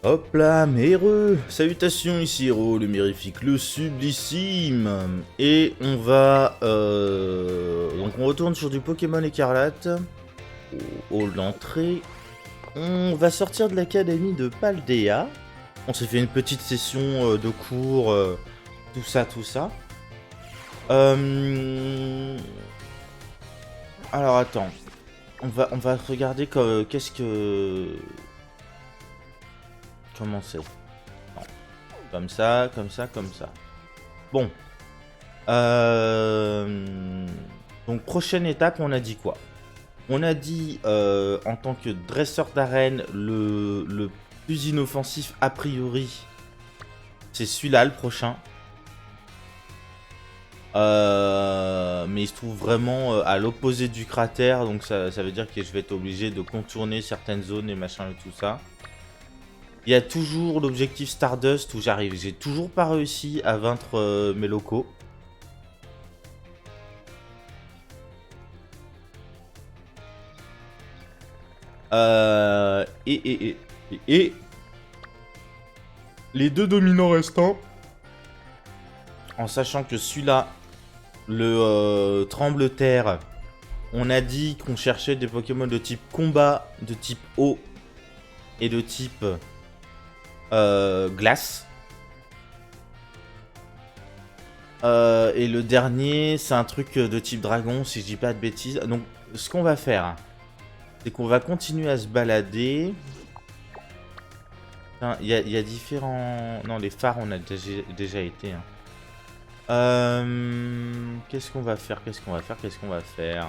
Hop là, mes heureux. Salutations, ici Hero, le mirifique, le sublissime. Et on va... Donc on retourne sur du Pokémon Écarlate. Au hall d'entrée. On va sortir de l'académie de Paldea. On s'est fait une petite session de cours, tout ça, tout ça. Alors attends. On va regarder qu'est-ce que... Comment c'est? Non. Comme ça, comme ça, comme ça. Bon. Donc, prochaine étape, on a dit quoi? On a dit, en tant que dresseur d'arène, le plus inoffensif, a priori, c'est celui-là, le prochain. Mais il se trouve vraiment à l'opposé du cratère, donc ça veut dire que je vais être obligé de contourner certaines zones et machin et tout ça. Il y a toujours l'objectif Stardust où j'arrive. J'ai toujours pas réussi à vaincre mes locaux. Et les deux dominants restants, en sachant que celui-là, le Tremble-Terre, on a dit qu'on cherchait des Pokémon de type combat, de type eau et de type glace. Et le dernier, c'est un truc de type dragon, si je dis pas de bêtises. Donc, ce qu'on va faire, c'est qu'on va continuer à se balader. Il y a différents... Non, les phares, on a déjà été. Hein. Qu'est-ce qu'on va faire? Qu'est-ce qu'on va faire? Qu'est-ce qu'on va faire?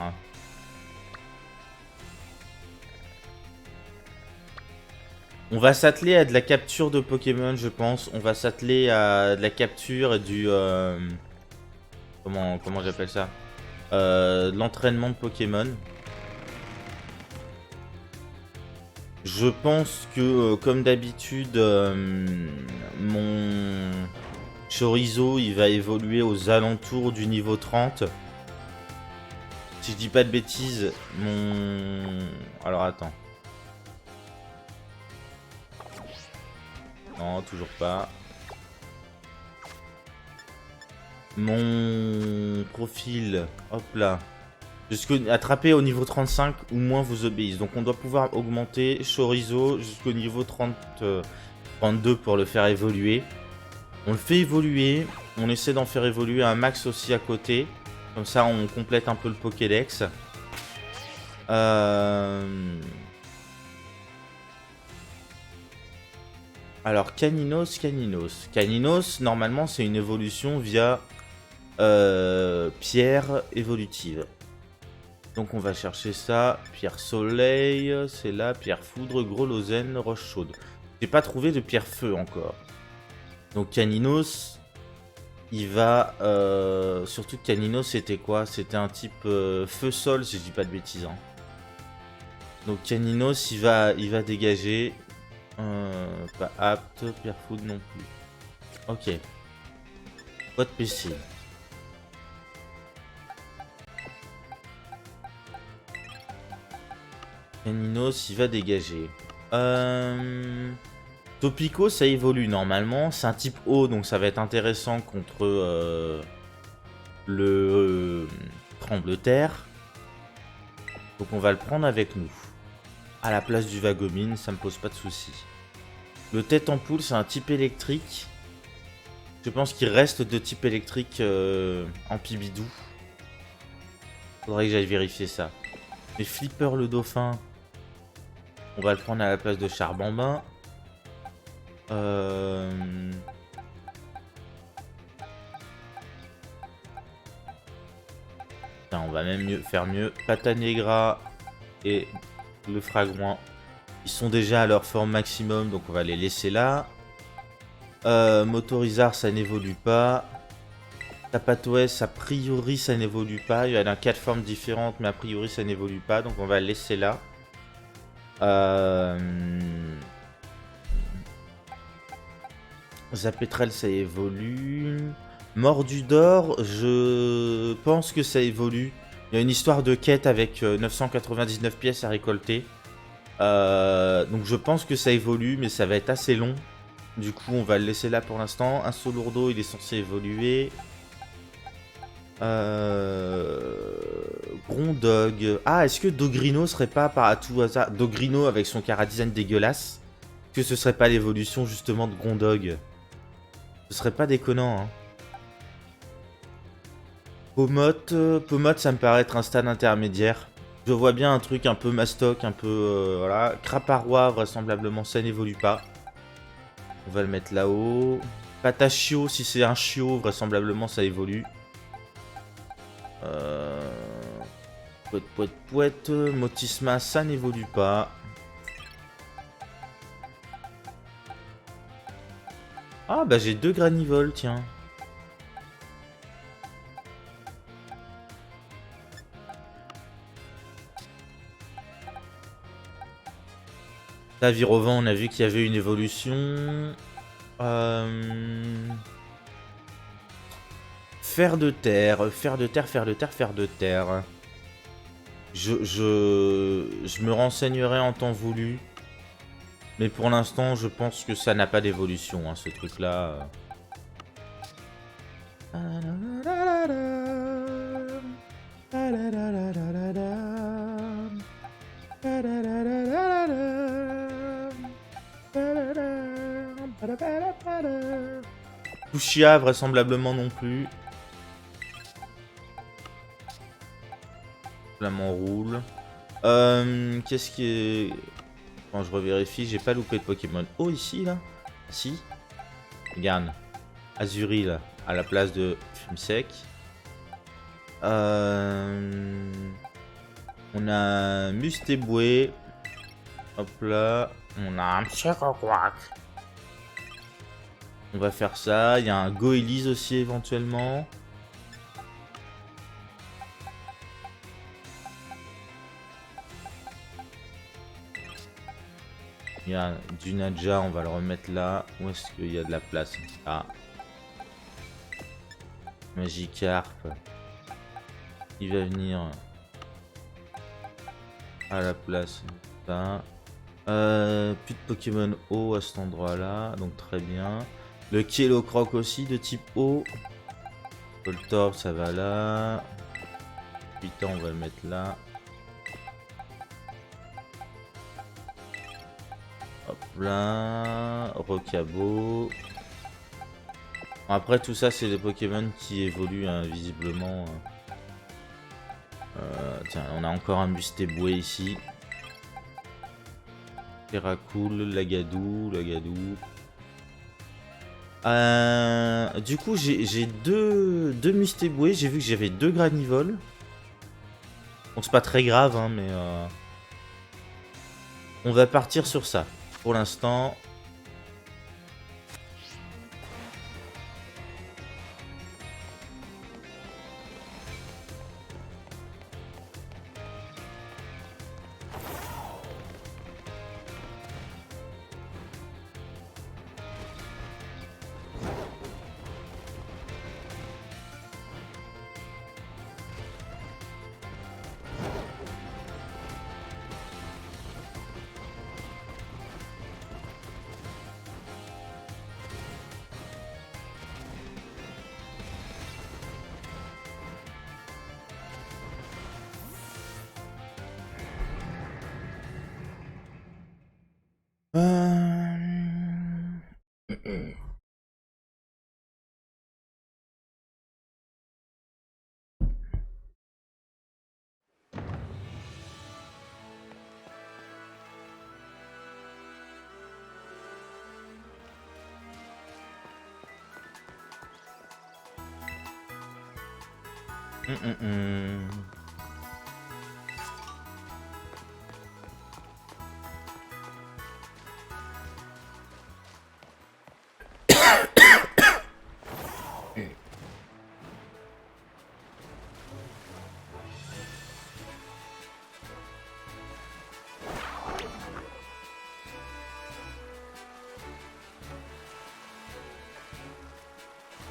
On va s'atteler à de la capture de Pokémon, je pense. On va s'atteler à de la capture et du... Comment j'appelle ça? De l'entraînement de Pokémon. Je pense que, comme d'habitude, mon Chorizo, il va évoluer aux alentours du niveau 30. Si je dis pas de bêtises, mon... Alors, attends. Non, toujours pas. Mon profil, hop là. Attraper au niveau 35 ou moins vous obéissent. Donc on doit pouvoir augmenter Chorizo jusqu'au niveau 32 pour le faire évoluer. On le fait évoluer. On essaie d'en faire évoluer un max aussi à côté. Comme ça on complète un peu le Pokédex. Alors Caninos. Caninos, normalement c'est une évolution via pierre évolutive. Donc on va chercher ça. Pierre soleil, c'est là. Pierre foudre, grelosène, roche chaude. J'ai pas trouvé de pierre feu encore. Donc Caninos, il va... surtout que Caninos c'était quoi? C'était un type feu sol si je dis pas de bêtises. Hein. Donc Caninos il va dégager. Pas apte. Pierre foudre non plus. Ok. Pas de PC. Caninos, il va dégager. Topico, ça évolue normalement. C'est un type eau, donc ça va être intéressant contre le Tremble-Terre. Donc on va le prendre avec nous. À la place du Vagomine, ça me pose pas de soucis. Le Tête en Poule, c'est un type électrique. Je pense qu'il reste de type électrique en Pibidou. Faudrait que j'aille vérifier ça. Mais Flipper le Dauphin... On va le prendre à la place de Charbambin. Putain, on va même faire mieux. Patanegra et le Fragouin. Ils sont déjà à leur forme maximum, donc on va les laisser là. Motorizard, ça n'évolue pas. Tapatoès, a priori, ça n'évolue pas. Il y a 4 formes différentes, mais a priori, ça n'évolue pas, donc on va le laisser là. Zapetrel ça évolue. Mordu d'or, je pense que ça évolue. Il y a une histoire de quête avec 999 pièces à récolter. Donc je pense que ça évolue, mais ça va être assez long. Du coup, on va le laisser là pour l'instant. Un Solourdo, il est censé évoluer. Grondog. Ah, est-ce que Dogrino serait pas par à tout hasard... Dogrino avec son chara-design dégueulasse. Que ce serait pas l'évolution justement de Grondog? Ce serait pas déconnant, hein. Pomote, Pomote, ça me paraît être un stade intermédiaire. Je vois bien un truc un peu mastoc, un peu... voilà. Craparois, vraisemblablement, ça n'évolue pas. On va le mettre là-haut. Patachio, si c'est un chiot, vraisemblablement, ça évolue. Pouette, pouette, pouette. Motisma, ça n'évolue pas. Ah, bah j'ai 2 granivoles, tiens. Là, Virovent, on a vu qu'il y avait une évolution. Fer de terre, fer de terre, fer de terre, fer de terre. Je me renseignerai en temps voulu. Mais pour l'instant, je pense que ça n'a pas d'évolution, hein, ce truc-là. Fuchsia, vraisemblablement non plus. Flamand roule. Qu'est-ce qui est... Quand je revérifie, j'ai pas loupé de Pokémon. Oh, ici, là? Si. Regarde. Azuril, à la place de Fumsec. On a Mustéboué. Hop là. On a un Chirocroac. On va faire ça. Il y a un Goélise aussi, éventuellement. Il y a du Nadja, on va le remettre là. Où est-ce qu'il y a de la place? Ah. Magikarp. Il va venir à la place. Ça. Plus de Pokémon eau à cet endroit-là. Donc très bien. Le Kellocroc aussi de type eau. Voltorb, ça va là. Putain, on va le mettre là. Hop là, Rocabo. Après tout ça c'est des Pokémon qui évoluent hein, visiblement. Tiens, on a encore un Mustéboué ici. Terracool, Lagadou. Du coup j'ai deux Mustéboué, j'ai vu que j'avais 2 Granivoles. Bon c'est pas très grave hein, mais on va partir sur ça. Pour l'instant.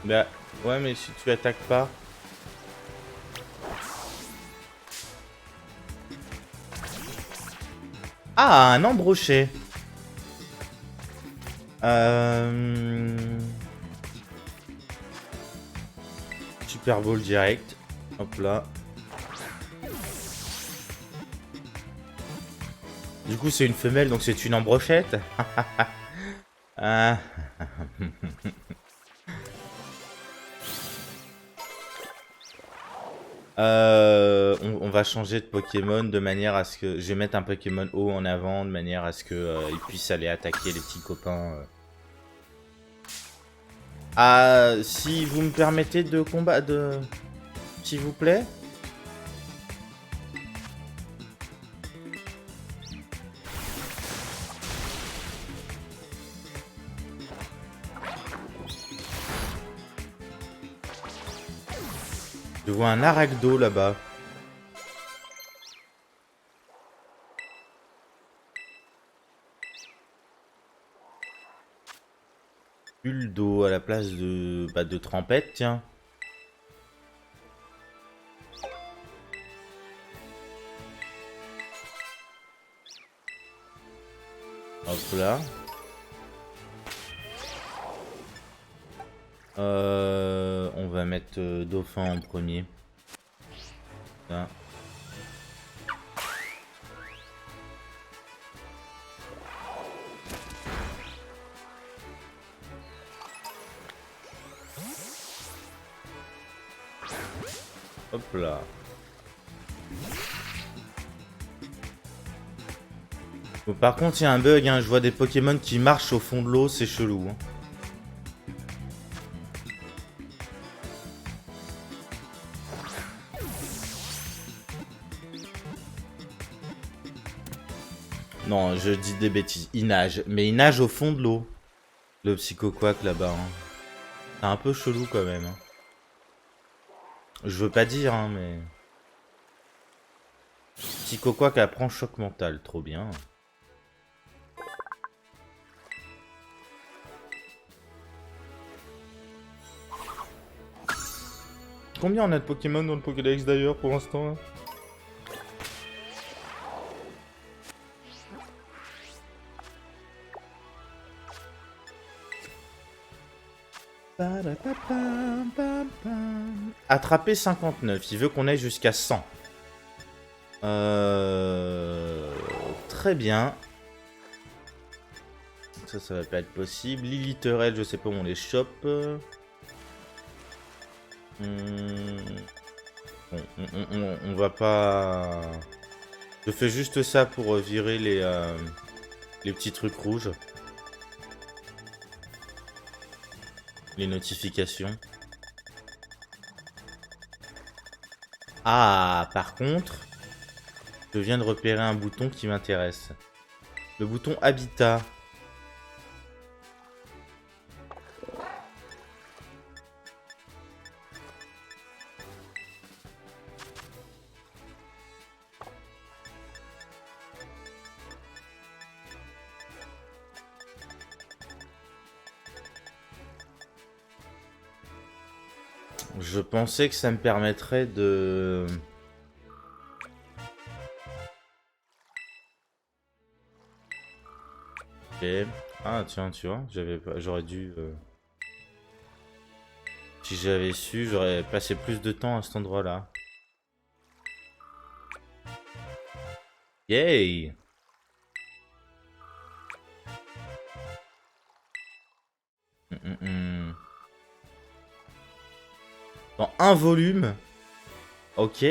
Bah ouais mais si tu attaques pas. Ah, un embrochet. Super Bowl direct. Hop là. Du coup, c'est une femelle, donc c'est une embrochette. Ah. On va changer de Pokémon de manière à ce que... Je vais mettre un Pokémon haut en avant de manière à ce que il puisse aller attaquer les petits copains. Ah, si vous me permettez de combattre... S'il vous plaît. Je vois un Arachdo là-bas. Bulle d'eau à la place de trempette, tiens. Hop là. On va mettre Dauphin en premier. Ça. Hop là. Bon, par contre, il y a un bug, hein. Je vois des Pokémon qui marchent au fond de l'eau, c'est chelou. Hein. Non, je dis des bêtises. Il nage. Mais il nage au fond de l'eau. Le Psychoquack là-bas. Hein. C'est un peu chelou quand même. Hein. Je veux pas dire, hein, mais... Psychoquack apprend choc mental. Trop bien. Combien on a de Pokémon dans le Pokédex d'ailleurs pour l'instant? Attraper 59, il veut qu'on aille jusqu'à 100. Très bien. Ça va pas être possible. Liliterelle, je sais pas où on les chope. On va pas... Je fais juste ça pour virer les petits trucs rouges. Les notifications. Ah, par contre, je viens de repérer un bouton qui m'intéresse. Le bouton Habitat. Je pensais que ça me permettrait de... Ok. Ah tiens, tu vois, j'aurais dû... Si j'avais su, j'aurais passé plus de temps à cet endroit-là. Yay! Dans un volume. Ok.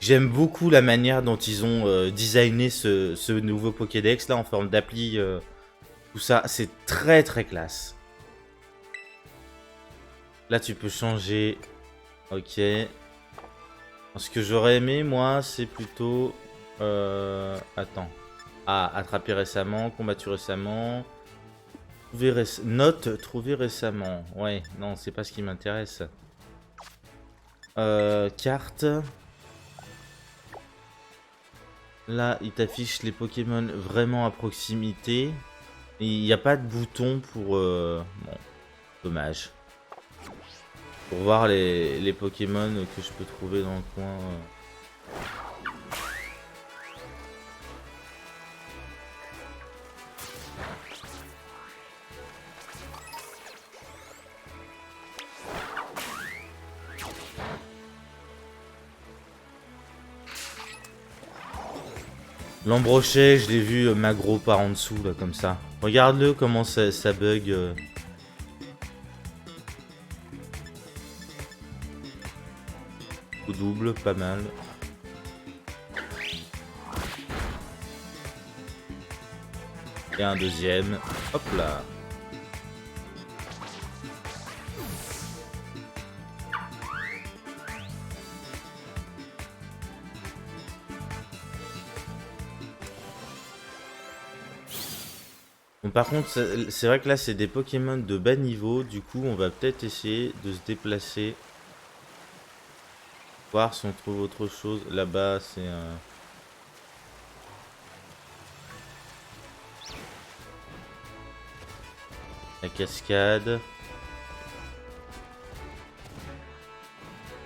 J'aime beaucoup la manière dont ils ont designé ce nouveau Pokédex là en forme d'appli. Tout ça, c'est très très classe. Là tu peux changer. Ok. Ce que j'aurais aimé moi c'est plutôt... Attends. Ah, attrapé récemment, combattu récemment. Note trouvée récemment. Ouais, non, c'est pas ce qui m'intéresse. Carte. Là, il t'affiche les Pokémon vraiment à proximité. Il n'y a pas de bouton pour... Bon, dommage. Pour voir les Pokémon que je peux trouver dans le coin. L'embrochet, je l'ai vu magro par en dessous, là, comme ça. Regarde-le, comment ça bug. Au double, pas mal. Et un deuxième. Hop là. Bon, par contre, c'est vrai que là, c'est des Pokémon de bas niveau. Du coup, on va peut-être essayer de se déplacer. Voir si on trouve autre chose. Là-bas, c'est un... La cascade.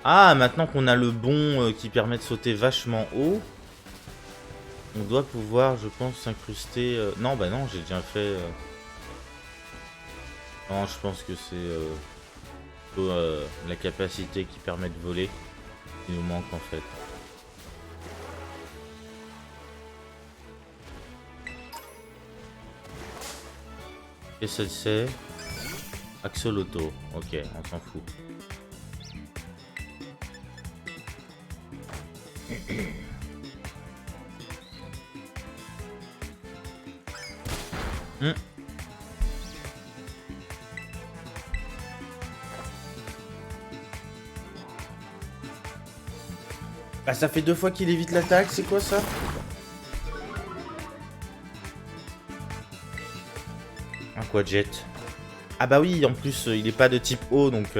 Ah, maintenant qu'on a le bon qui permet de sauter vachement haut, on doit pouvoir, je pense, s'incruster... Non, bah non, j'ai déjà fait... Non, je pense que c'est plutôt, la capacité qui permet de voler qui nous manque en fait. Qu'est-ce que c'est? Axolotl. Ok, on s'en fout. Bah ça fait 2 fois qu'il évite l'attaque, c'est quoi ça? Un quadjet. Ah bah oui, en plus il est pas de type eau donc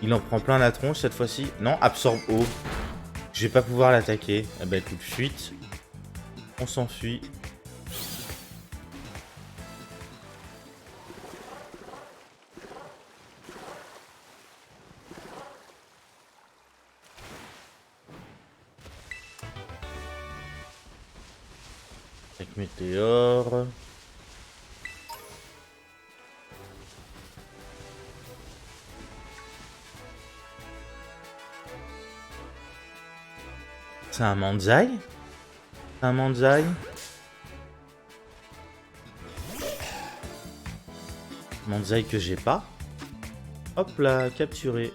il en prend plein la tronche cette fois-ci. Non, absorbe eau. Je vais pas pouvoir l'attaquer. Ah bah écoute, fuite. On s'enfuit. Avec météore. C'est un Manzai? Un Manzai? Manzai que j'ai pas. Hop là, capturé.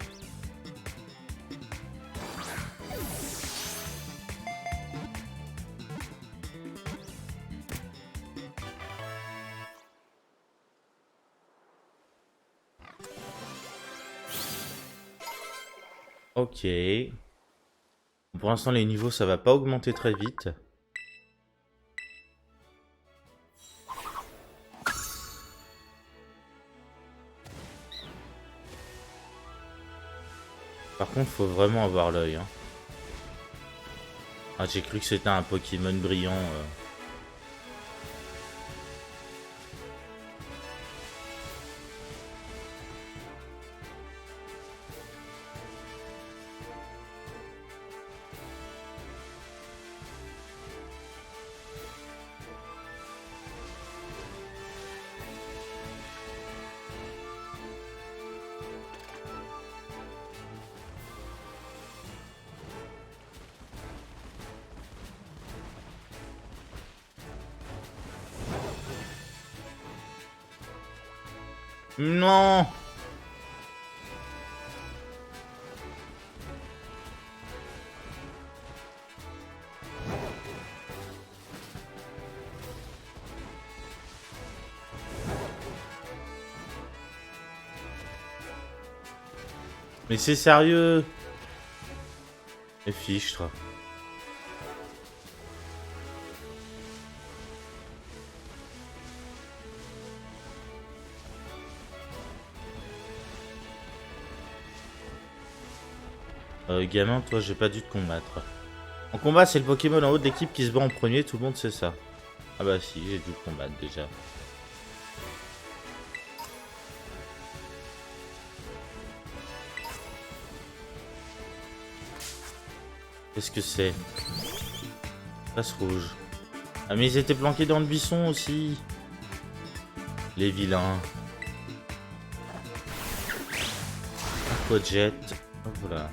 Ok. Pour l'instant, les niveaux, ça va pas augmenter très vite. Par contre, faut vraiment avoir l'œil. Hein. Ah, j'ai cru que c'était un Pokémon brillant. Non! Mais c'est sérieux? Les fichtres. Gamin, toi, j'ai pas dû te combattre. En combat, c'est le Pokémon en haut de l'équipe qui se bat en premier, tout le monde sait ça. Ah bah si, j'ai dû le combattre déjà. Qu'est-ce que c'est? Face rouge. Ah mais ils étaient planqués dans le buisson aussi. Les vilains. Aquajet. Oh, voilà.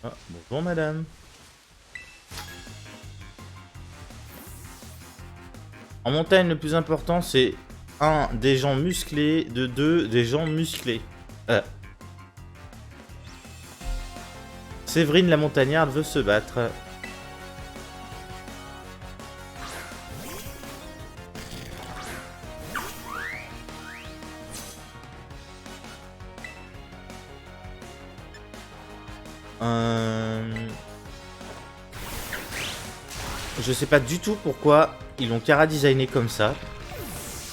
Ah, bonjour madame. En montagne, le plus important, c'est 1. Des gens musclés, de 2. Des gens musclés. Séverine la montagnarde veut se battre. Je sais pas du tout pourquoi ils l'ont chara-designé comme ça,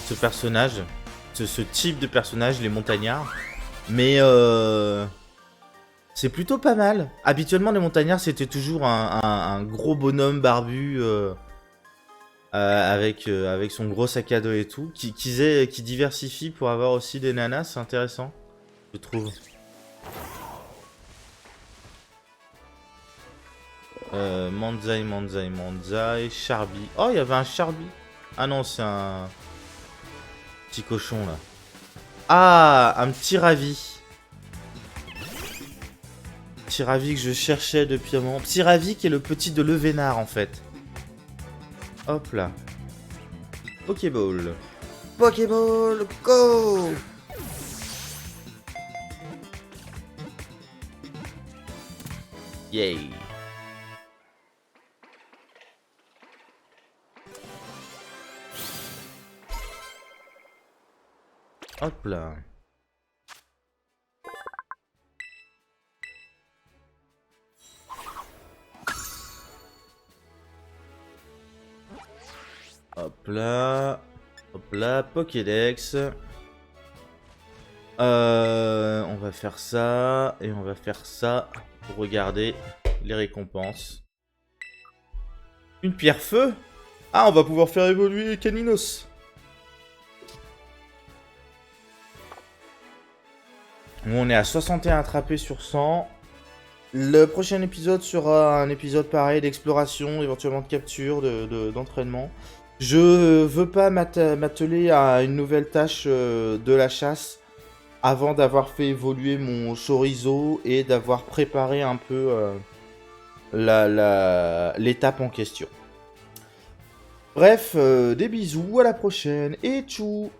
ce personnage, ce type de personnage, les montagnards. Mais c'est plutôt pas mal. Habituellement, les montagnards, c'était toujours un gros bonhomme barbu avec son gros sac à dos et tout, qui diversifie pour avoir aussi des nanas, c'est intéressant, je trouve. Manzai, Manzai, Manzai, Charby. Oh, il y avait un Charby. Ah non, c'est un petit cochon là. Ah, un petit ravi. Petit ravi que je cherchais depuis un moment. Petit ravi qui est le petit de Levénard en fait. Hop là. Pokéball. Pokéball, go! Yay. Hop là. Hop là. Hop là, Pokédex. On va faire ça. Et on va faire ça pour regarder les récompenses. Une pierre feu. Ah, on va pouvoir faire évoluer Caninos. On est à 61 attrapés sur 100. Le prochain épisode sera un épisode pareil d'exploration, éventuellement de capture, d'entraînement. Je veux pas m'atteler à une nouvelle tâche de la chasse avant d'avoir fait évoluer mon chorizo et d'avoir préparé un peu l'étape en question. Bref, des bisous, à la prochaine et tchou!